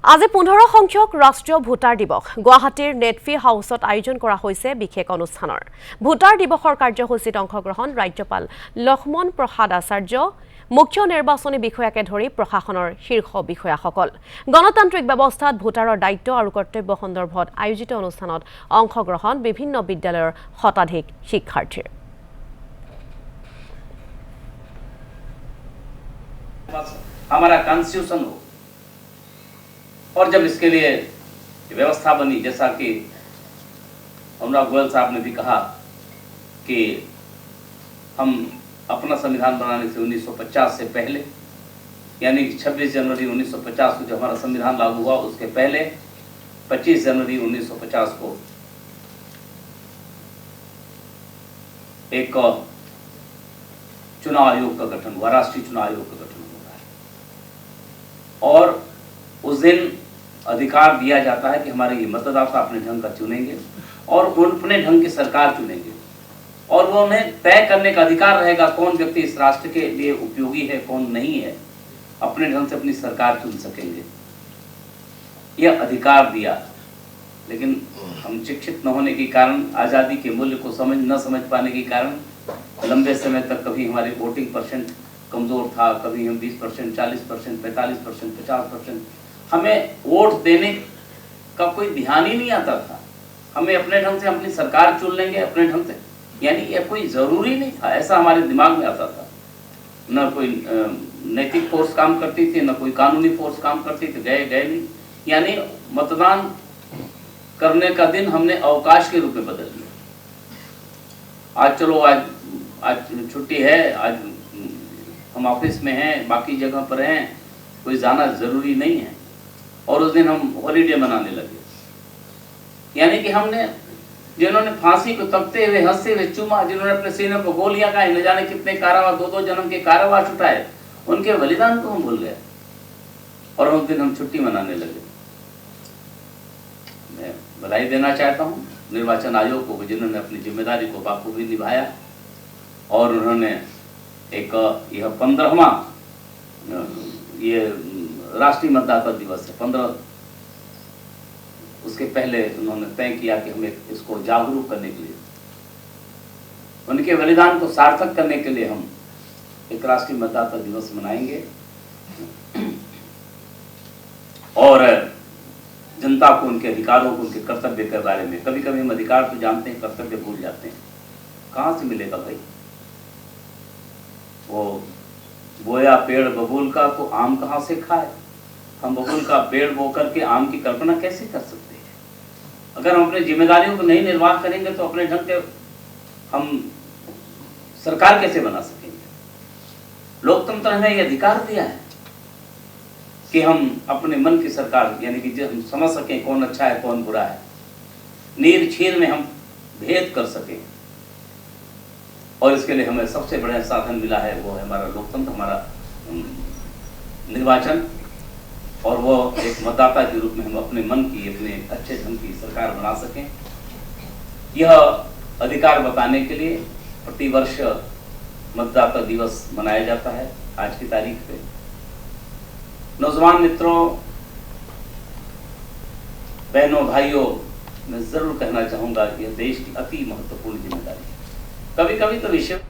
আজি 15 সংখ্যক ৰাষ্ট্ৰীয় ভোটাৰ দিৱস গুৱাহাটীৰ নেটফি হাউচত আয়োজন কৰা হৈছে বিশেষ অনুষ্ঠানৰ ভোটাৰ দিৱসৰ কাৰ্যসূচীত অংশগ্ৰহণ ৰাজ্যপাল লক্ষ্মণ প্ৰসাদ আচাৰ্য মুখ্য নিৰ্বাচনী বিষয়াকে ধৰি প্ৰশাসনৰ শীৰ্ষ বিষয়াসকল গণতান্ত্ৰিক ব্যৱস্থাত ভোটাৰৰ দায়িত্ব আৰু কৰ্তব্য সন্দৰ্ভত আয়োজিত অনুষ্ঠানত অংশগ্ৰহণ বিভিন্ন বিদ্যালয়ৰ শতাধিক শিক্ষাৰ্থীৰ हमारा कॉन्स्टिट्यूशन हो और जब इसके लिए व्यवस्था बनी जैसा कि अनुराग गोयल साहब ने भी कहा कि हम अपना संविधान बनाने से 1950 से पहले यानी 26 जनवरी 1950 को जो हमारा संविधान लागू हुआ उसके पहले 25 जनवरी 1950 को एक चुनाव आयोग का गठन हुआ, राष्ट्रीय चुनाव आयोग का गठन हुआ है और उस दिन अधिकार दिया जाता है कि हमारे ये मतदाता अपने ढंग का चुनेंगे और अपने ढंग की सरकार चुनेंगे और वो उन्हें तय करने का अधिकार रहेगा कौन व्यक्ति इस राष्ट्र के लिए उपयोगी है कौन नहीं है, अपने ढंग से अपनी सरकार चुन सकेंगे। यह अधिकार दिया, लेकिन हम शिक्षित न होने के कारण, आज़ादी के मूल्य को न समझ पाने के कारण लंबे समय तक कभी हमारे वोटिंग परसेंट कमज़ोर था, कभी हम 20%, 40%, 45%, 50%, हमें वोट देने का कोई ध्यान ही नहीं आता था। हमें अपने ढंग से अपनी सरकार चुन लेंगे अपने ढंग से, यानी यह कोई ज़रूरी नहीं था, ऐसा हमारे दिमाग में आता था। न कोई नैतिक फोर्स काम करती थी, न कोई कानूनी फोर्स काम करती थी, गए नहीं, यानी मतदान करने का दिन हमने अवकाश के रूप में बदल लिया। आज चलो आज छुट्टी है, आज हम ऑफिस में हैं, बाकी जगह पर हैं, कोई जाना ज़रूरी नहीं है और उस दिन हम हॉलीडे मनाने लगे। यानी कि हमने जिन्होंने फांसी को तपते हुए हंसते हुए चूमा, जिन्होंने अपने सीने को गोलियां खाई, न जाने कितने कारावास, 2-2 जन्म के कारावास उठाए, उनके बलिदान को हम भूल गए और उस दिन हम छुट्टी मनाने लगे। मैं बधाई देना चाहता हूँ निर्वाचन आयोग को, जिन्होंने अपनी जिम्मेदारी को बाखूबी निभाया और उन्होंने एक यह 15वां ये राष्ट्रीय मतदाता दिवस है, 15 उसके पहले उन्होंने तय किया कि हमें इसको जागरूक करने के लिए, उनके बलिदान को सार्थक करने के लिए हम एक राष्ट्रीय मतदाता दिवस मनाएंगे और जनता को उनके अधिकारों को, उनके कर्तव्य के बारे में, कभी कभी हम अधिकार तो जानते हैं, कर्तव्य भूल जाते हैं। कहाँ से मिलेगा भाई? वो बोया पेड़ बबूल का तो आम कहाँ से खाए? हम बबूल का पेड़ बो करके आम की कल्पना कैसे कर सकते हैं? अगर हम अपनी जिम्मेदारियों को नहीं निर्वाह करेंगे तो अपने ढंग से हम सरकार कैसे बना सकेंगे? लोकतंत्र ने यह अधिकार दिया है कि हम अपने मन की सरकार, यानी कि जो हम समझ सकें कौन अच्छा है कौन बुरा है, नीर छीर में हम भेद कर सकें और इसके लिए हमें सबसे बड़ा साधन मिला है वो है हमारा लोकतंत्र, हमारा निर्वाचन और वो एक मतदाता के रूप में हम अपने मन की, अपने अच्छे ढंग की सरकार बना सकें। यह अधिकार बताने के लिए प्रतिवर्ष मतदाता दिवस मनाया जाता है आज की तारीख पे। नौजवान मित्रों, बहनों, भाइयों, मैं जरूर कहना चाहूँगा यह देश की अति महत्वपूर्ण जिम्मेदारी है। कभी कभी तो विषय